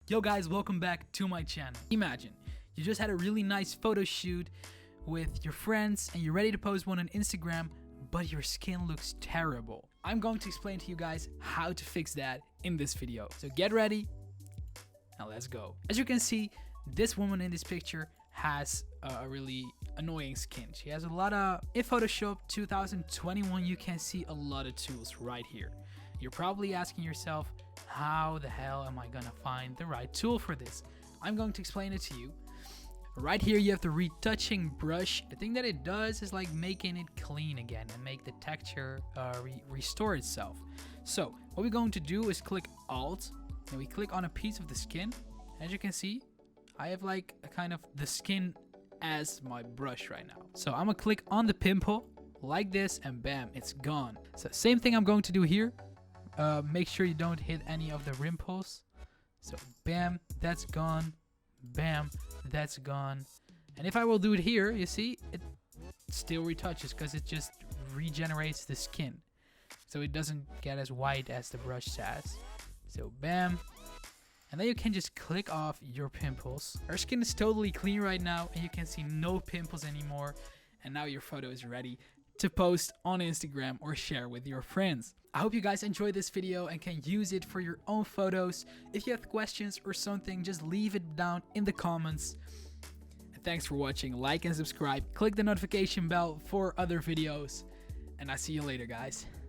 Yo guys, welcome back to my channel. Imagine, you just had a really nice photo shoot with your friends and you're ready to post one on Instagram, but your skin looks terrible. I'm going to explain to you guys how to fix that in this video. So get ready, now let's go. As you can see, this woman in this picture has a really annoying skin. She has a lot of, in Photoshop 2021, you can see a lot of tools right here. You're probably asking yourself, how the hell am I gonna find the right tool for this? I'm going to explain it to you. Right here you have the retouching brush. The thing that it does is like making it clean again and make the texture restore itself. So what we're going to do is click Alt and we click on a piece of the skin. As you can see, I have like a kind of the skin as my brush right now. So I'm gonna click on the pimple like this and bam, it's gone. So same thing I'm going to do here. Make sure you don't hit any of the rimples. So bam, that's gone. Bam, that's gone. And if I will do it here, you see, it still retouches because it just regenerates the skin. So it doesn't get as white as the brush says. So bam. And then you can just click off your pimples. Our skin is totally clean right now and you can see no pimples anymore. And now your photo is ready to post on Instagram or share with your friends. I hope you guys enjoyed this video and can use it for your own photos. If you have questions or something, just leave it down in the comments. And thanks for watching. Like and subscribe. Click the notification bell for other videos. And I'll see you later, guys.